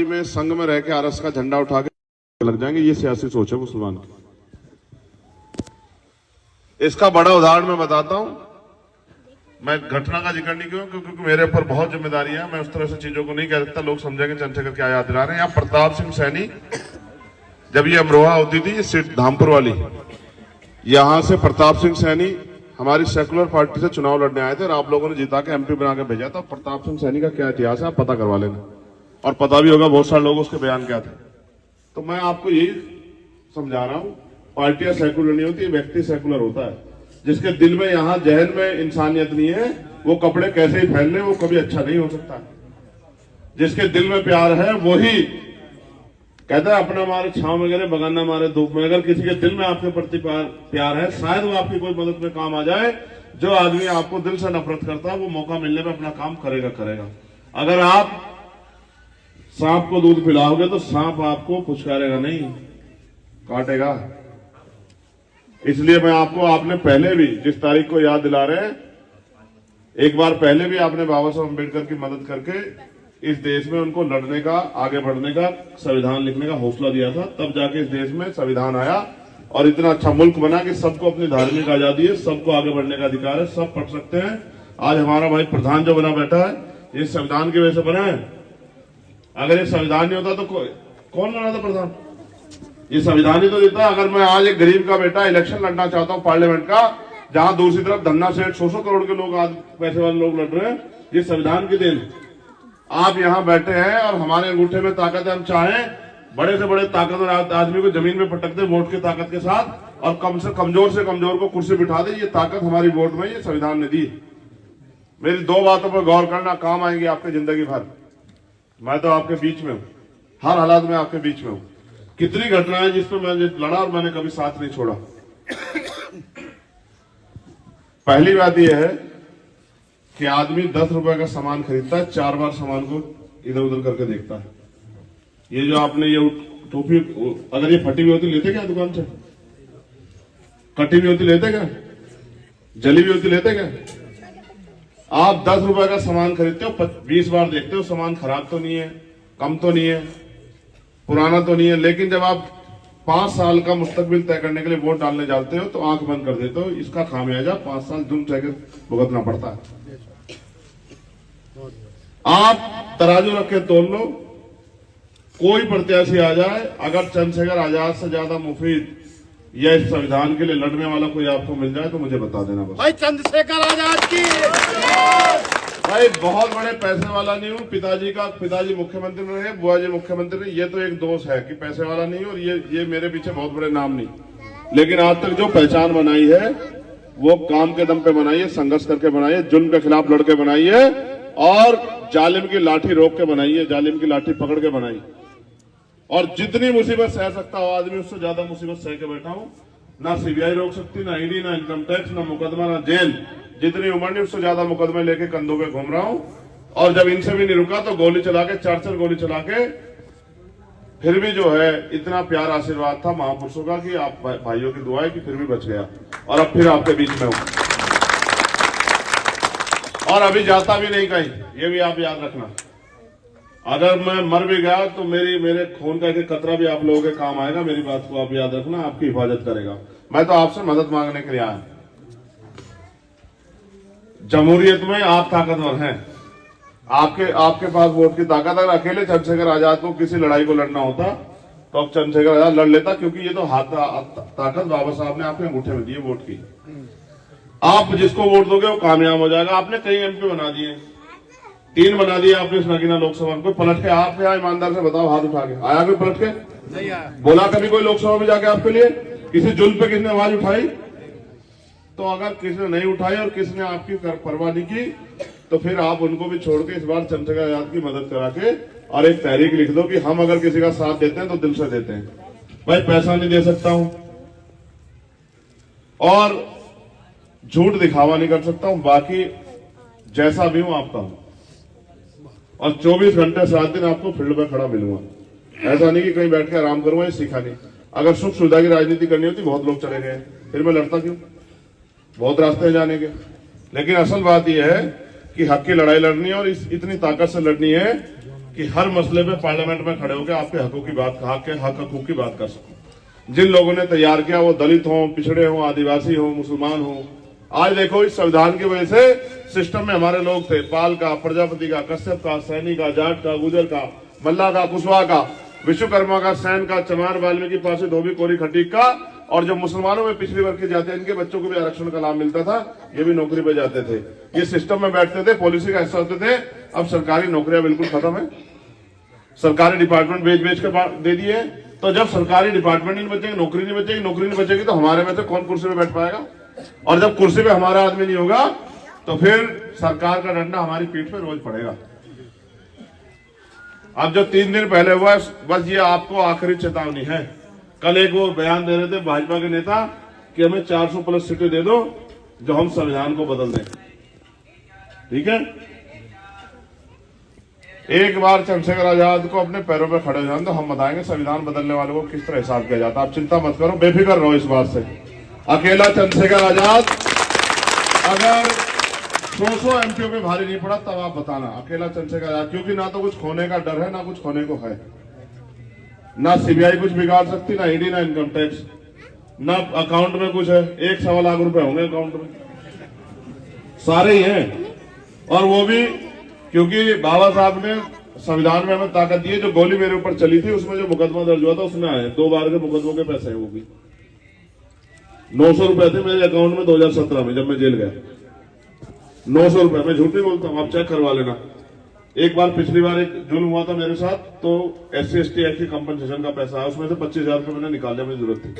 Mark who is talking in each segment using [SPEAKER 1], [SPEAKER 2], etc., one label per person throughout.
[SPEAKER 1] Party में संघ में रह के आरएस का झंडा उठा के लग जाएंगे, ये सियासी सोच है मुसलमान की। इसका बड़ा उदाहरण मैं बताता हूं। मैं घटना का जिक्र नहीं क्यों, क्योंकि मेरे ऊपर बहुत जिम्मेदारी है। मैं उस तरह से चीजों को नहीं कह सकता, लोग समझेंगे चंद्रशेखर क्या याद दिला रहे हैं। यहाँ प्रताप सिंह सैनी, जब ये अमरोहा होती थी, ये सीट धामपुर वाली, यहां से प्रताप सिंह सैनी हमारी सेकुलर पार्टी से चुनाव लड़ने आए थे और आप लोगों ने जिता के एमपी बना के भेजा था। प्रताप सिंह सैनी का क्या इतिहास है आप पता करवा लेना, और पता भी होगा बहुत सारे लोग उसके बयान क्या थे। तो मैं आपको यही समझा रहा हूं, पार्टियां सेकुलर नहीं होती, व्यक्ति सेकुलर होता है। जिसके दिल में, यहां जहन में इंसानियत नहीं है, वो कपड़े कैसे ही फैल ले, वो कभी अच्छा नहीं हो सकता। जिसके दिल में प्यार है वही कहता है अपना मारे छांव वगैरह, बगाना मारे धूप में। अगर किसी के दिल में आपके प्रति प्यार है, शायद वो आपकी कोई मदद में काम आ जाए। जो आदमी आपको दिल से नफरत करता है, वो मौका मिलने में अपना काम करेगा। अगर आप सांप को दूध पिलाओगे तो सांप आपको फुचकारेगा नहीं, काटेगा। इसलिए मैं आपने पहले भी, जिस तारीख को याद दिला रहे हैं, एक बार पहले भी आपने बाबा साहब अम्बेडकर की मदद करके इस देश में उनको लड़ने का, आगे बढ़ने का, संविधान लिखने का हौसला दिया था। तब जाके इस देश में संविधान आया और इतना अच्छा मुल्क बना कि सबको अपनी धार्मिक आजादी है, सबको आगे बढ़ने का अधिकार है, सब पढ़ सकते हैं। आज हमारा भाई प्रधान जो बना बैठा है, ये संविधान की वजह से बना है। अगर ये संविधान नहीं होता तो कौन बना था प्रधान? ये संविधान ही तो देता। अगर मैं आज एक गरीब का बेटा इलेक्शन लड़ना चाहता हूं पार्लियामेंट का, जहां दूसरी तरफ धन्ना सेठ 100 करोड़ के लोग, आज पैसे वाले लोग लड़ रहे हैं, ये संविधान की देन। आप यहां बैठे हैं और हमारे अंगूठे में ताकत है। हम चाहें बड़े से बड़े ताकतवर आदमी को जमीन में पटक दे वोट की ताकत के साथ, और कम से कमजोर को कुर्सी बिठा दे। ये ताकत हमारी वोट में, ये संविधान ने दी। मेरी दो बातों पर गौर करना, काम आएंगे आपके जिंदगी भर। मैं तो आपके बीच में हूं, हर हालात में आपके बीच में हूं। कितनी घटनाएं जिस पर मैंने लड़ा और मैंने कभी साथ नहीं छोड़ा। पहली बात यह है कि आदमी 10 रुपए का सामान खरीदता है, 4 बार सामान को इधर उधर करके देखता है। ये जो आपने ये टोपी, अगर ये फटी हुई होती लेते क्या दुकान से? कटी हुई होती लेते क्या? जली हुई होती लेते क्या? आप 10 रुपए का सामान खरीदते हो, 20 बार देखते हो सामान खराब तो नहीं है, कम तो नहीं है, पुराना तो नहीं है। लेकिन जब आप 5 साल का मुस्तकबिल तय करने के लिए वोट डालने जाते हो तो आंख बंद कर देते हो। इसका खामियाजा 5 साल जुर्म सह भुगतना पड़ता है। आप तराजू रख के तोल लो, कोई प्रत्याशी आ जाए, अगर चंद्रशेखर आजाद से ज्यादा मुफीद या इस संविधान के लिए लड़ने वाला कोई आपको मिल जाए तो मुझे बता देना बस।
[SPEAKER 2] भाई चंद्रशेखर आजाद की।
[SPEAKER 1] भाई बहुत बड़े पैसे वाला नहीं हूँ। पिताजी मुख्यमंत्री रहे, बुआ जी मुख्यमंत्री रहे। ये तो एक दोष है कि पैसे वाला नहीं, और ये मेरे पीछे बहुत बड़े नाम नहीं। लेकिन आज तक जो पहचान बनाई है वो काम के दम पे बनाई है, संघर्ष करके बनाई है, जुल्म के खिलाफ लड़के बनाई है, और जालिम की लाठी रोक के बनाई है, जालिम की लाठी पकड़ के बनाई। और जितनी मुसीबत सह सकता हो आदमी, उससे ज्यादा मुसीबत सह के बैठा हूं। ना सीबीआई रोक सकती, ना ईडी, ना इनकम टैक्स, ना मुकदमा, ना जेल। जितनी उम्र नहीं, उससे ज्यादा मुकदमे लेके कंधों पे घूम रहा हूं। और जब इनसे भी नहीं रुका तो गोली चला के, 4 गोली चला के, फिर भी जो है इतना प्यार आशीर्वाद था महापुरुषों का कि आप भाइयों की दुआ है कि फिर भी बच गया, और अब फिर आपके बीच में हूं, और अभी जाता भी नहीं कहीं। ये भी आप याद रखना। अगर मैं मर भी गया तो मेरे खून का एक कतरा भी आप लोगों के काम आएगा। मेरी बात को आप याद रखना, आपकी हिफाजत करेगा। मैं तो आपसे मदद मांगने के लिए आया। जमहूरियत में आप ताकतवर हैं, आपके पास वोट की ताकत। अगर अकेले चंद्रशेखर आजाद को किसी लड़ाई को लड़ना होता तो अब चंद्रशेखर आजाद लड़ लेता, क्योंकि ये तो ताकत बाबा साहब ने आपके अंगूठे में दी है वोट की। आप जिसको वोट दोगे वो कामयाब हो जाएगा। आपने कई एमपी बना दिए, 3 बना दिए आपने इस नगीना लोकसभा में। कोई पलट के आप यहाँ ईमानदार से बताओ, हाथ उठा के आया कोई पलट के? नहीं आया। बोला कभी कोई लोकसभा में जाके आपके लिए? किसी जुल्म पे किसने आवाज उठाई? तो अगर किसने नहीं उठाई और किसने आपकी परवाह नहीं की, तो फिर आप उनको भी छोड़ के इस बार चंद्रशेखर आजाद की मदद करा के और एक तहरीक लिख दो कि हम अगर किसी का साथ देते हैं तो दिल से देते हैं। भाई पैसा नहीं दे सकता हूं और झूठ दिखावा नहीं कर सकता हूं, बाकी जैसा भी हूं आपका हूं, और 24 घंटे 7 दिन आपको फील्ड में खड़ा मिलूंगा। ऐसा नहीं कि कहीं बैठ के आराम करूंगा, ये सीखा नहीं। अगर सुख सुविधा की राजनीति करनी होती, बहुत लोग चले गए, फिर मैं लड़ता क्यों? बहुत रास्ते जाने के। लेकिन असल बात यह है कि हक की लड़ाई लड़नी है, और इतनी ताकत से लड़नी है कि कि हर मसले पे पार्लियामेंट में खड़े होकर आपके हकों की बात हक हकूक की बात कर सकूं। जिन लोगों ने तैयार किया वो दलित हो, पिछड़े हो, आदिवासी हो, मुसलमान हो। आज देखो इस संविधान की वजह से सिस्टम में हमारे लोग थे, पाल का, प्रजापति का, कश्यप का, सैनी का, जाट का, गुजर का, मल्ला का, कुशवाहा का, विश्वकर्मा का, सैन का, चमार, वाल्मीकि, पारसी, धोबी, कोरी, खटीक का, और जो मुसलमानों में पिछड़ी वर्ग के जाते हैं इनके बच्चों को भी आरक्षण का लाभ मिलता था। ये भी नौकरी पे जाते थे, ये सिस्टम में बैठते थे, पॉलिसी का हिस्सा होते थे। अब सरकारी नौकरियां बिल्कुल खत्म है, सरकारी डिपार्टमेंट बेच के दे दिए। तो जब सरकारी डिपार्टमेंट नहीं बचेंगे, नौकरी नहीं बचेगी, नौकरी नहीं बचेगी तो हमारे में से कौन कुर्सी पे बैठ पाएगा? और जब कुर्सी पे हमारा आदमी नहीं होगा तो फिर सरकार का डंडा हमारी पीठ पे रोज पड़ेगा। अब जो 3 दिन पहले हुआ बस ये आपको आखिरी चेतावनी है। कल एक वो बयान दे रहे थे भाजपा के नेता कि हमें 400 प्लस सीटें दे दो जो हम संविधान को बदल दें। ठीक है, एक बार चंद्रशेखर आजाद को अपने पैरों पे खड़े हो जाए तो हम बताएंगे संविधान बदलने वालों को किस तरह हिसाब किया जाता है। आप चिंता मत करो, बेफिक्र रहो इस बात से। अकेला चंद्रशेखर आजाद अगर 100 एमपीओ पे भारी नहीं पड़ा तब आप बताना, अकेला चंद्रशेखर आजाद, क्योंकि ना तो कुछ खोने का डर है, ना कुछ खोने को है। ना सीबीआई कुछ बिगाड़ सकती, ना ईडी, ना इनकम टैक्स, ना अकाउंट में कुछ है। 1 सवा लाख रुपए होंगे अकाउंट में, सारे ही हैं। और वो भी क्योंकि बाबा साहब ने संविधान में हमें ताकत दी है। जो गोली मेरे ऊपर चली थी उसमें जो मुकदमा दर्ज हुआ था उसमें आए 2 बार के मुकदमों के पैसे हैं। वो भी 900 रुपए थे मेरे अकाउंट में 2017 में जब मैं जेल गया। 900 रुपए, मैं झूठ नहीं बोलता हूँ, आप चेक करवा लेना। एक बार पिछली बार एक जुल्म हुआ था मेरे साथ, तो SC/ST एक्ट की कंपनसेशन का पैसा है, उसमें से 25,000 रुपए मैंने निकालने में जरूरत थी।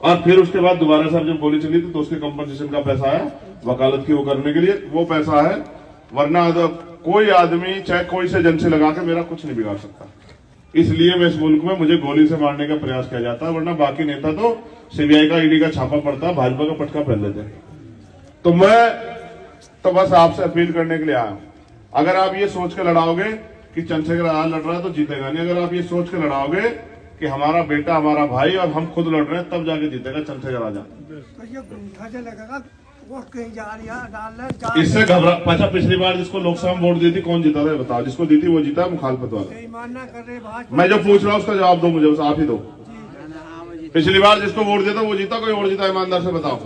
[SPEAKER 1] और फिर उसके बाद दोबारा साहब जब गोली चली थी तो उसके कंपनसेशन का पैसा आया वकालत की वो करने के लिए, वो पैसा है। वरना तो कोई आदमी चाहे कोई से एजेंसी लगा के मेरा कुछ नहीं बिगाड़ सकता। इसलिए मैं इस मुल्क में मुझे गोली से मारने का प्रयास किया जाता है, वरना बाकी नेता तो सीबीआई का, ईडी का छापा पड़ता, भाजपा का पटका पहन लेते। तो मैं तो बस आपसे अपील करने के लिए आया हूं। अगर आप ये सोच के लड़ाओगे कि चंद्रशेखर आजाद लड़ रहा है तो जीतेगा नहीं। अगर आप ये सोच के लड़ाओगे कि हमारा बेटा, हमारा भाई और हम खुद लड़ रहे हैं, तब जाके जीतेगा चंद्रशेखर आजाद। इससे घबरा अच्छा, पिछली बार जिसको लोकसभा में वोट दी थी कौन जीता था बताओ? जिसको दी थी वो जीता, मुखालफत वाला। मैं जो पूछ रहा हूँ उसका जवाब दो मुझे, बस आप ही दो। पिछली बार जिसको वोट दिया था वो जीता, कोई और जीता? ईमानदार से बताओ,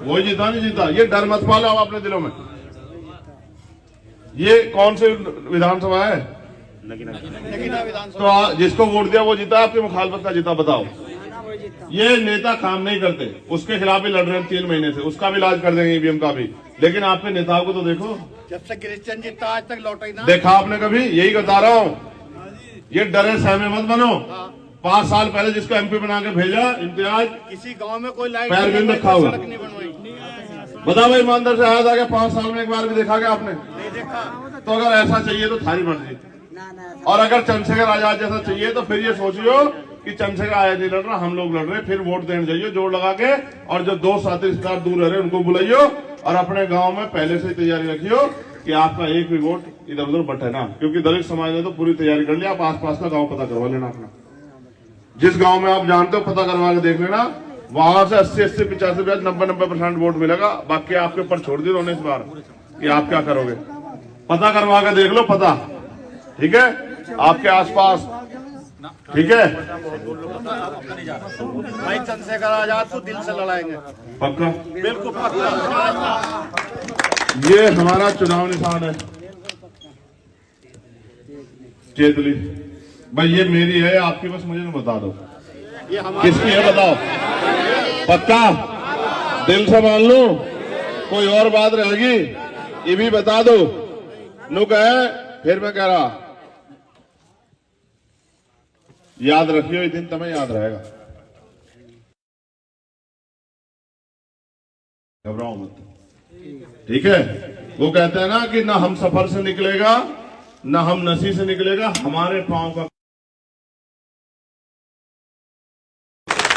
[SPEAKER 1] वो जीता नहीं जीता? ये डर मत पालो आप अपने दिलों में। ये कौन सी विधानसभा है? तो जिसको वोट दिया वो जीता, आपके मुखालफत का जीता? बताओ। ये नेता काम नहीं करते, उसके खिलाफ भी लड़ रहे हैं 3 महीने से, उसका भी इलाज कर देंगे, ईवीएम का भी। लेकिन आपके नेताओं को तो देखो,
[SPEAKER 2] जब से गिरीश जीता आज तक लौटा ही ना
[SPEAKER 1] देखा आपने कभी? यही बता रहा हूँ, ये डरे सहमे मत बनो। 5 साल पहले जिसको MP बना के भेजा इम्तियाज,
[SPEAKER 2] किसी गांव में कोई लाइट
[SPEAKER 1] पैर भी रखा हुआ,
[SPEAKER 2] नहीं बनवाई।
[SPEAKER 1] बताओ भाई, ईमानदार से आया था क्या 5 साल में एक बार भी देखा क्या आपने?
[SPEAKER 2] नहीं देखा।
[SPEAKER 1] तो अगर ऐसा चाहिए तो थारी मर्जी। और अगर चंद्रशेखर आजाद जैसा चाहिए तो फिर ये सोचियो कि चंद्रशेखर आजाद नहीं लड़ रहा, हम लोग लड़ रहे, फिर वोट देने जाइए जोड़ लगा के। और जो 2 साथी रिश्तेदार दूर रह रहे उनको बुलाइयो, और अपने गांव में पहले से तैयारी रखियो कि आपका एक भी वोट इधर उधर बटे ना। क्योंकि दलित समाज ने तो पूरी तैयारी कर ली, आप आसपास का गाँव पता करवा लेना अपना। जिस गाँव में आप जानते हो पता करवा के देख लेना, वहां से 80-80, 85, 90% वोट मिलेगा। बाकी आपके ऊपर छोड़ दी उन्होंने इस बार कि आप क्या करोगे। पता करवा के देख लो, पता, ठीक है, आपके आसपास, ठीक है
[SPEAKER 2] भाई। चंद्रशेखर आजाद को दिल से लड़ाएंगे,
[SPEAKER 1] पक्का,
[SPEAKER 2] बिल्कुल पक्का।
[SPEAKER 1] ये हमारा चुनाव निशान है, चेतली भाई। ये मेरी है, आपकी, बस मुझे बता दो
[SPEAKER 2] ये हमारी
[SPEAKER 1] किसकी है, बताओ। पक्का, दिल से मान लो, कोई और बात रहेगी ये भी बता दो। नुक है, फिर मैं कह रहा, याद रखियो, इस दिन तुम्हें याद रहेगा। घबराओ मत, ठीक है। वो कहते हैं ना कि ना हम सफर से निकलेगा, ना हम नसी से निकलेगा, हमारे पांव का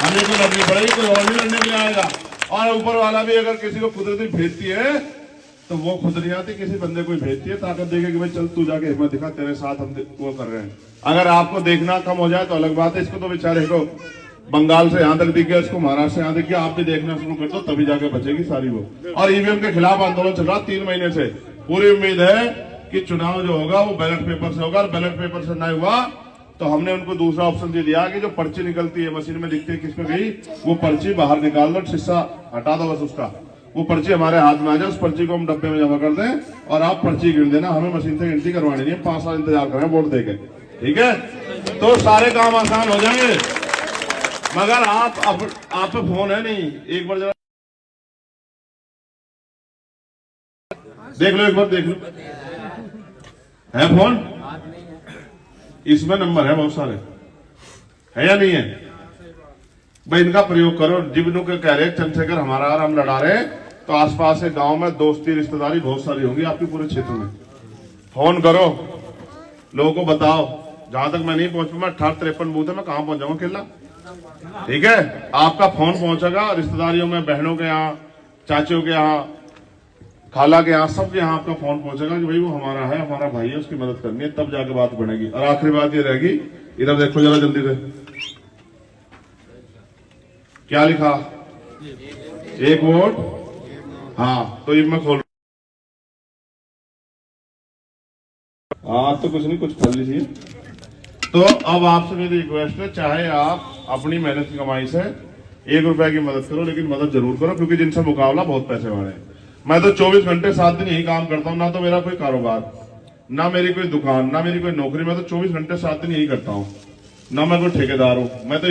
[SPEAKER 1] हमें तो लड़नी पड़ेगी, कोई और नहीं लड़ने के लिए आएगा। और ऊपर वाला भी अगर किसी को कुदरती भेजती है तो वो खुद नहीं आती, किसी बंदे को भेजती है ताकत देके कि भाई चल तू जाके हिम्मत दिखा, तेरे साथ हम वो कर रहे हैं। अगर आपको देखना कम हो जाए तो अलग बात है। इसको तो बेचारे को बंगाल से यहां तक दिख गया, इसको महाराष्ट्र से यहां दिख गया, आप भी देखना शुरू कर दो तभी जाके बचेगी सारी वो। और ईवीएम के खिलाफ आंदोलन चल रहा 3 महीने से। पूरी उम्मीद है कि चुनाव जो होगा वो बैलेट पेपर से होगा, और बैलेट पेपर से नहीं हुआ तो हमने उनको दूसरा ऑप्शन दे दिया कि जो पर्ची निकलती है मशीन में लिखते हैं किसमें गई, वो पर्ची बाहर निकाल दो, शीशा हटा दो बस उसका, वो पर्ची हमारे हाथ में आ जाए, उस पर्ची को हम डब्बे में जमा कर दें और आप पर्ची गिन देना, हमें मशीन से गिनती करवानी नहीं है, 5 साल इंतजार करें वोट देके, ठीक है। तो सारे काम आसान हो जाएंगे। मगर आप पे फोन है नहीं, एक बार जरा देख लो, एक बार देख लो, है फोन, इसमें नंबर है बहुत सारे, है या नहीं है भाई, इनका प्रयोग करो। जिबनू के कह रहे चंद्रशेखर हमारा और हम लड़ा रहे, तो आसपास के गांव में दोस्ती रिश्तेदारी बहुत सारी होंगी आपके पूरे क्षेत्र में, फोन करो, लोगों को बताओ। जहां तक मैं नहीं पहुंच पाऊंगा, 58-53 बूथ है, मैं कहां पहुंच जाऊंगा अकेला, ठीक है। आपका फोन पहुंचेगा रिश्तेदारियों में, बहनों के यहाँ, चाचियों के यहाँ, खाला के यहाँ, सबके यहाँ आपका फोन पहुंचेगा कि भाई वो हमारा है, हमारा भाई है, उसकी मदद करनी है, तब जाके बात बनेगी। और आखिरी बात ये रहेगी, इधर देखो जरा जल्दी से, क्या लिखा, 1 वोट, हाँ, तो ये मैं खोल, हाँ तो कुछ नहीं, कुछ कर लीजिए। तो अब आपसे मेरी रिक्वेस्ट है, चाहे आप अपनी मेहनत की कमाई से 1 रुपए की मदद करो, लेकिन मदद जरूर करो, क्योंकि जिनसे मुकाबला बहुत पैसे वाले हैं। मैं तो 24 घंटे 7 दिन यही काम करता हूँ, ना तो मेरा कोई कारोबार, ना मेरी कोई दुकान, ना मेरी कोई नौकरी, मैं तो 24 घंटे 7 दिन यही करता हूँ, ना मैं कोई ठेकेदार हूँ, मैं तो